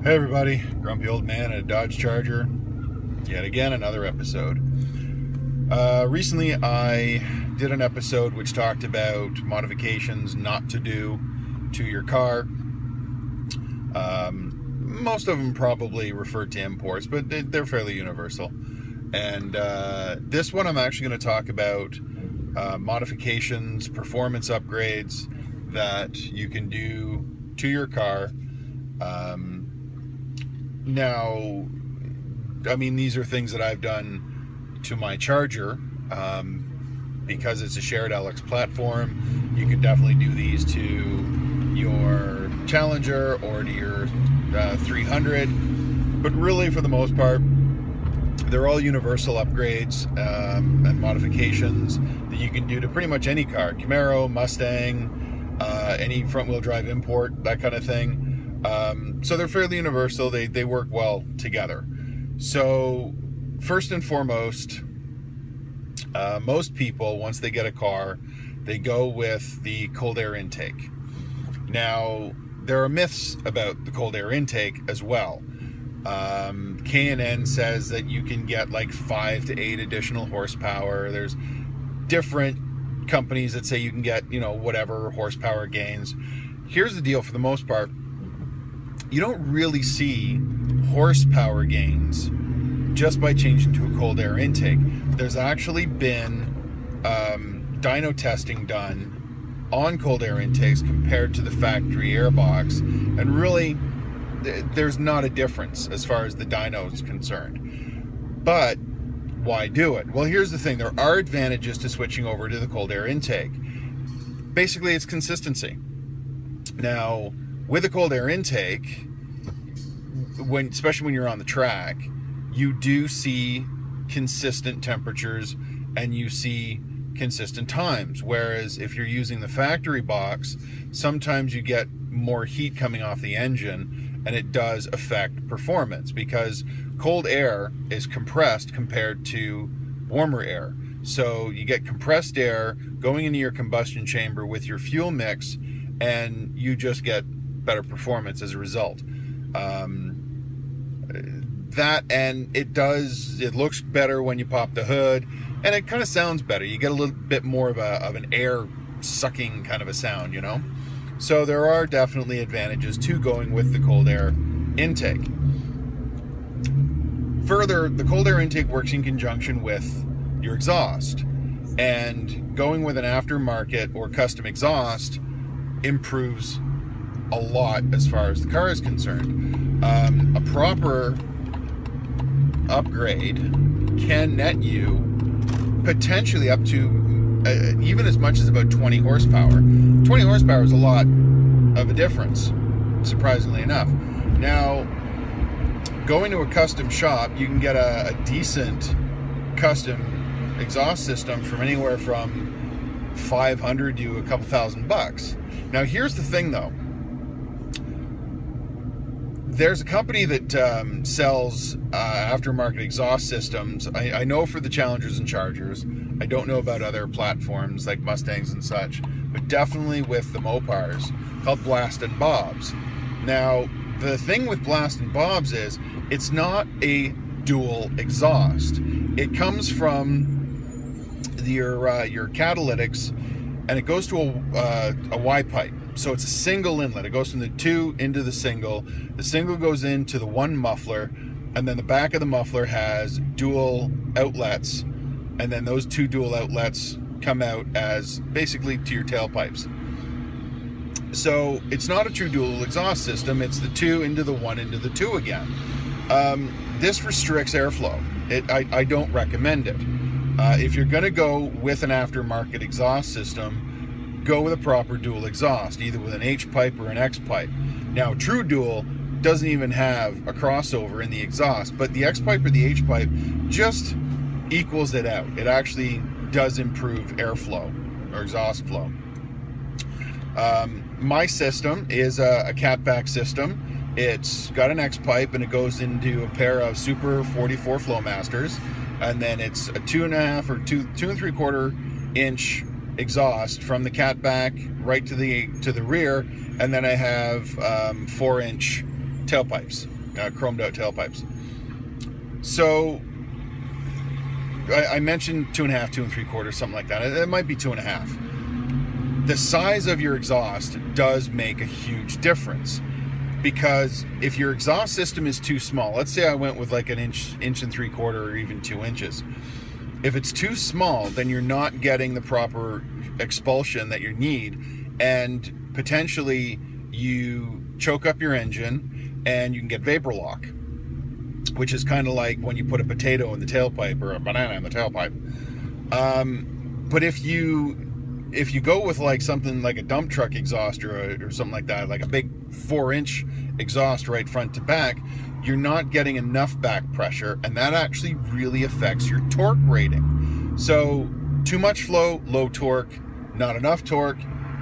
Hey everybody, Grumpy Old Man at a Dodge Charger. Yet again, another episode. Recently I did an episode which talked about modifications not to do to your car. Most of them probably refer to imports, but they're fairly universal. And this one I'm actually going to talk about modifications, performance upgrades that you can do to your car. Now, I mean, these are things that I've done to my Charger. Because it's a shared LX platform, you could definitely do these to your Challenger or to your 300. But really, for the most part, they're all universal upgrades and modifications that you can do to pretty much any car. Camaro, Mustang, any front-wheel drive import, that kind of thing. So they're fairly universal. They work well together. So first and foremost, most people, once they get a car, they go with the cold air intake. Now, there are myths about the cold air intake as well. K&N says that you can get like 5 to 8 additional horsepower. There's different companies that say you can get, whatever horsepower gains. Here's the deal: for the most part, you don't really see horsepower gains just by changing to a cold air intake. There's actually been dyno testing done on cold air intakes compared to the factory airbox, and really there's not a difference as far as the dyno is concerned. But why do it? Well, here's the thing: there are advantages to switching over to the cold air intake. Basically, it's consistency. Now, with a cold air intake, especially when you're on the track, you do see consistent temperatures and you see consistent times. Whereas if you're using the factory box, sometimes you get more heat coming off the engine, and it does affect performance because cold air is compressed compared to warmer air. So you get compressed air going into your combustion chamber with your fuel mix, and you just get better performance as a result. That, and it looks better when you pop the hood, and it kind of sounds better. You get a little bit more of an air sucking kind of a sound, So there are definitely advantages to going with the cold air intake. Further, the cold air intake works in conjunction with your exhaust, and going with an aftermarket or custom exhaust improves a lot as far as the car is concerned. A proper upgrade can net you potentially up to even as much as about 20 horsepower. 20 horsepower is a lot of a difference, surprisingly enough. Now, going to a custom shop, you can get a decent custom exhaust system from anywhere from $500 to a couple $1,000. Now, here's the thing though. There's a company that sells aftermarket exhaust systems. I know for the Challengers and Chargers. I don't know about other platforms like Mustangs and such, but definitely with the Mopars, called Blast and Bobs. Now, the thing with Blast and Bobs is it's not a dual exhaust. It comes from your catalytics, and it goes to a Y pipe. So it's a single inlet. It goes from the 2 into the single. The single goes into the one muffler, and then the back of the muffler has dual outlets, and then those 2 dual outlets come out as basically to your tailpipes. So it's not a true dual exhaust system. It's the 2 into the 1 into the 2 again. This restricts airflow. I don't recommend it. If you're going to go with an aftermarket exhaust system, go with a proper dual exhaust, either with an H pipe or an X pipe. Now, true dual doesn't even have a crossover in the exhaust, but the X pipe or the H pipe just equals it out. It actually does improve airflow or exhaust flow. My system is a catback system. It's got an X pipe, and it goes into a pair of Super 44 Flowmasters, and then it's a 2.5 or 2 3/4 inch exhaust from the catback right to the rear, and then I have 4-inch tailpipes. chromed out tailpipes. So I mentioned 2.5, 2 3/4, something like that. It might be 2.5. The size of your exhaust does make a huge difference, because if your exhaust system is too small, let's say I went with like an inch and 3/4, or even 2 inches. If it's too small, then you're not getting the proper expulsion that you need, and potentially you choke up your engine and you can get vapor lock, which is kind of like when you put a potato in the tailpipe or a banana in the tailpipe. But if you go with like something like a dump truck exhaust or something like that, like a big 4-inch exhaust right front to back, you're not getting enough back pressure, and that actually really affects your torque rating. So too much flow, low torque; not enough torque,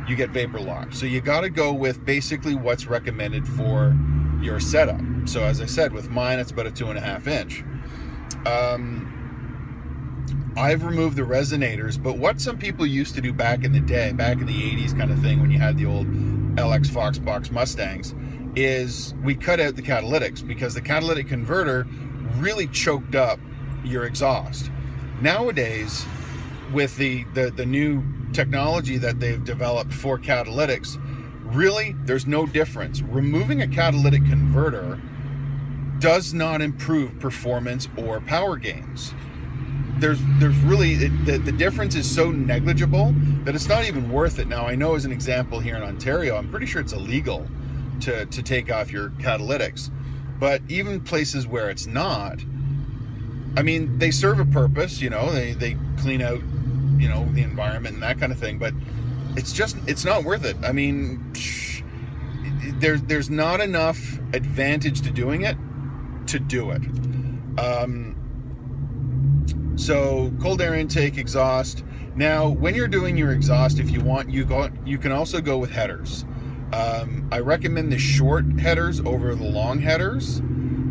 you get vapor lock. So you got to go with basically what's recommended for your setup. So as I said, with mine, it's about a 2.5 inch. I've removed the resonators, but what some people used to do back in the day, back in the 80s kind of thing, when you had the old LX Foxbox Mustangs, is we cut out the catalytics, because the catalytic converter really choked up your exhaust. Nowadays, with the new technology that they've developed for catalytics, really there's no difference. Removing a catalytic converter does not improve performance or power gains. There's really, the difference is so negligible that it's not even worth it. Now, I know, as an example, here in Ontario, I'm pretty sure it's illegal to take off your catalytics, but even places where it's not, I mean, they serve a purpose, they clean out, the environment and that kind of thing, but it's not worth it. I mean, there's not enough advantage to doing it to do it. So cold air intake, exhaust. Now, when you're doing your exhaust, if you want, you can also go with headers. I recommend the short headers over the long headers,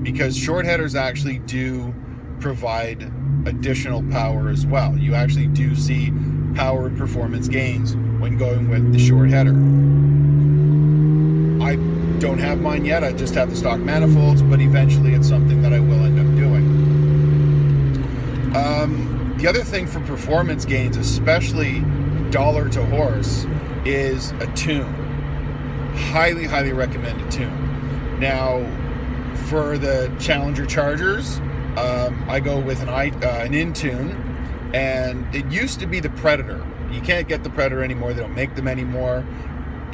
because short headers actually do provide additional power as well. You actually do see power and performance gains when going with the short header. I don't have mine yet. I just have the stock manifolds, but eventually it's something that I will end up doing. The other thing for performance gains, especially dollar to horse, is a tune. Highly, highly recommend a tune. Now, for the Challenger Chargers, I go with an Intune, and it used to be the Predator. You can't get the Predator anymore. They don't make them anymore.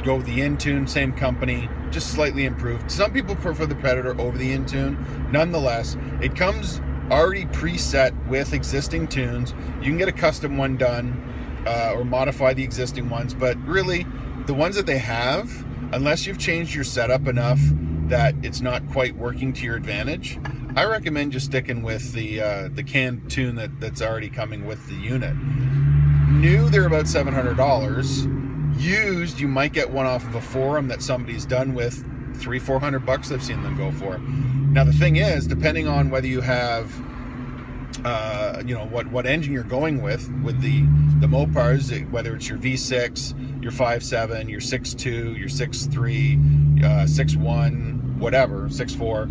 Go with the Intune, same company, just slightly improved. Some people prefer the Predator over the Intune. Nonetheless, it comes already preset with existing tunes. You can get a custom one done or modify the existing ones, but really the ones that they have, unless you've changed your setup enough that it's not quite working to your advantage, I recommend just sticking with the canned tune that's already coming with the unit. New, they're about $700. Used, you might get one off of a forum that somebody's done with $300-400. I've seen them go for. Now the thing is, depending on whether you have what engine you're going with the Mopars, whether it's your V6, your 5.7, your 6.2, your 6.3, 6.1, whatever, 6.4,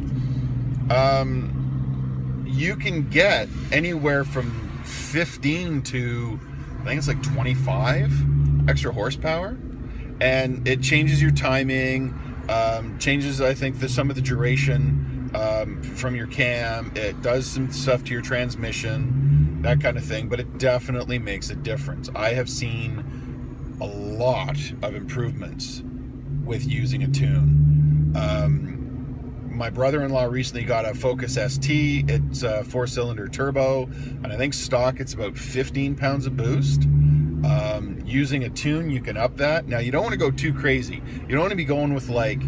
you can get anywhere from 15 to, I think it's like 25 extra horsepower, and it changes your timing, changes, I think, some of the duration from your cam. It does some stuff to your transmission, that kind of thing, but it definitely makes a difference. I have seen a lot of improvements with using a tune. My brother-in-law recently got a Focus ST. It's a 4-cylinder turbo, and I think stock it's about 15 pounds of boost. Using a tune, you can up that. Now, you don't want to go too crazy. You don't want to be going with like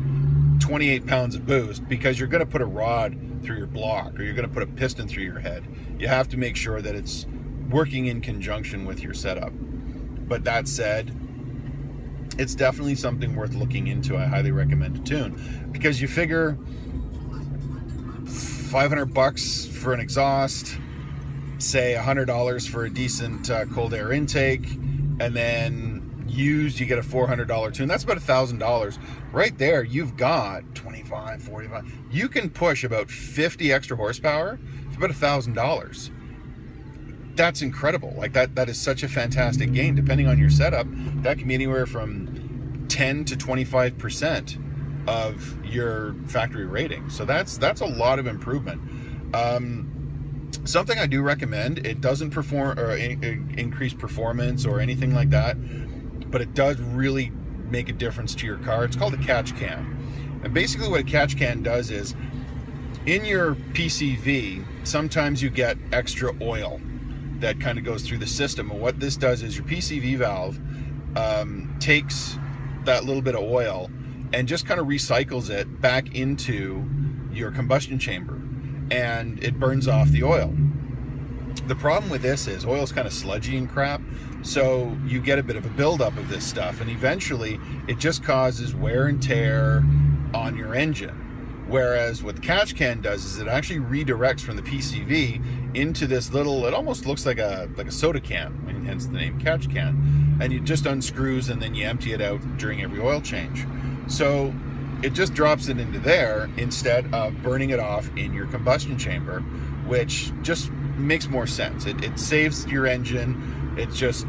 28 pounds of boost, because you're going to put a rod through your block, or you're going to put a piston through your head. You have to make sure that it's working in conjunction with your setup. But that said, it's definitely something worth looking into. I highly recommend a tune, because you figure $500 for an exhaust, say $100 for a decent cold air intake, and then Used, you get a $400 tune. That's about $1,000 right there. You've got 25, 45. You can push about 50 extra horsepower for about $1,000. That's incredible. Like that is such a fantastic gain. Depending on your setup, that can be anywhere from 10 to 25% of your factory rating. So that's a lot of improvement. Something I do recommend, it doesn't perform or increase performance or anything like that, but it does really make a difference to your car. It's called a catch can. And basically what a catch can does is, in your PCV, sometimes you get extra oil that kind of goes through the system. And what this does is your PCV valve takes that little bit of oil and just kind of recycles it back into your combustion chamber, and it burns off the oil. The problem with this is oil's kind of sludgy and crap, so you get a bit of a buildup of this stuff, and eventually it just causes wear and tear on your engine. Whereas what the catch can does is it actually redirects from the PCV into this little, it almost looks like a soda can, and hence the name catch can, and it just unscrews and then you empty it out during every oil change. So it just drops it into there instead of burning it off in your combustion chamber, which just makes more sense. It saves your engine. It just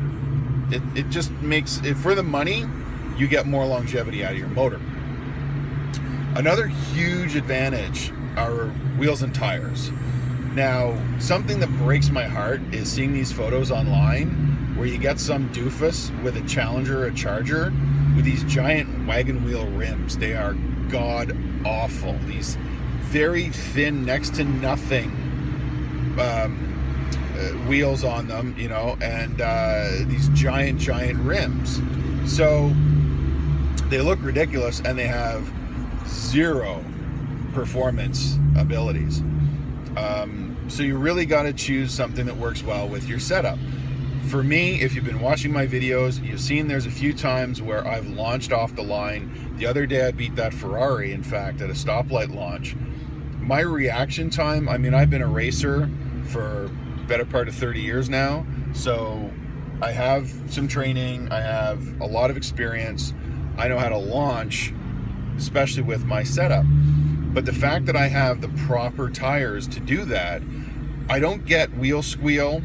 makes it, for the money, you get more longevity out of your motor. Another huge advantage are wheels and tires. Now, something that breaks my heart is seeing these photos online where you get some doofus with a Challenger or a Charger with these giant wagon wheel rims. They are god awful. These very thin, next to nothing wheels on them, you know, and these giant rims. So they look ridiculous, and they have zero performance abilities. So you really got to choose something that works well with your setup. For me, if you've been watching my videos, you've seen there's a few times where I've launched off the line. The other day I beat that Ferrari, in fact, at a stoplight launch. My reaction time, I mean, I've been a racer for better part of 30 years now, so I have some training, I have a lot of experience, I know how to launch, especially with my setup. But the fact that I have the proper tires to do that, I don't get wheel squeal.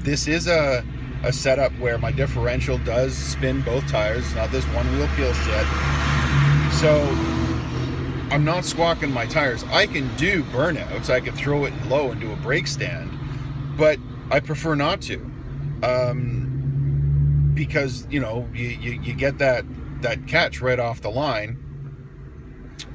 This is a setup where my differential does spin both tires, not this one wheel peel shit. So I'm not squawking my tires. I can do burnouts, I can throw it low and do a brake stand, but I prefer not to. Because, you know, you get that catch right off the line,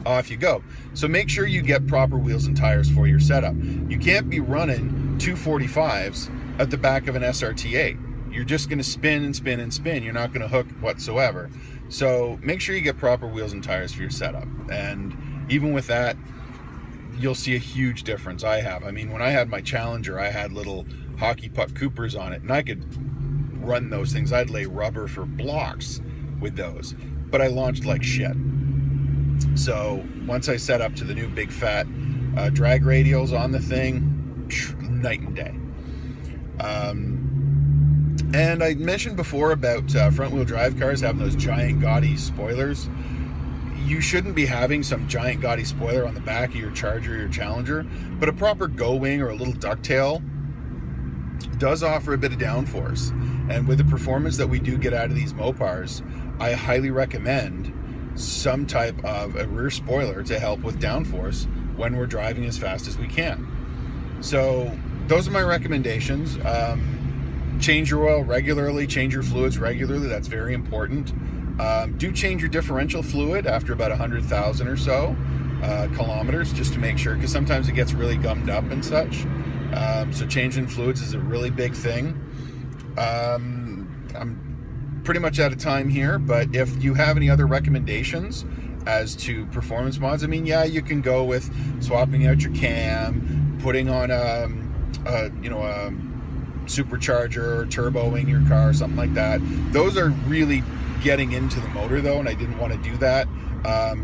off you go. So make sure you get proper wheels and tires for your setup. You can't be running 245s at the back of an SRT8. You're just going to spin and spin and spin. You're not going to hook whatsoever. So make sure you get proper wheels and tires for your setup. And even with that, you'll see a huge difference. I mean, when I had my Challenger, I had little hockey puck Coopers on it, and I could run those things. I'd lay rubber for blocks with those, but I launched like shit. So once I set up to the new big fat drag radials on the thing, night and day. And I mentioned before about front wheel drive cars having those giant gaudy spoilers. You shouldn't be having some giant gaudy spoiler on the back of your Charger or your Challenger, but a proper go wing or a little ducktail does offer a bit of downforce. And with the performance that we do get out of these Mopars, I highly recommend some type of a rear spoiler to help with downforce when we're driving as fast as we can. So those are my recommendations. Change your oil regularly, change your fluids regularly. That's very important. Do change your differential fluid after about 100,000 or so kilometers, just to make sure, because sometimes it gets really gummed up and such. So changing fluids is a really big thing. I'm pretty much out of time here, but if you have any other recommendations as to performance mods, I mean, yeah, you can go with swapping out your cam, putting on a supercharger or turboing your car, something like that. Those are really getting into the motor though, and I didn't want to do that.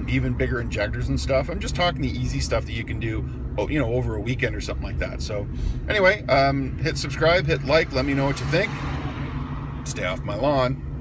Even bigger injectors and stuff. I'm just talking the easy stuff that you can do, you know, over a weekend or something like that. So anyway, hit subscribe, hit like, let me know what you think. stay off my lawn.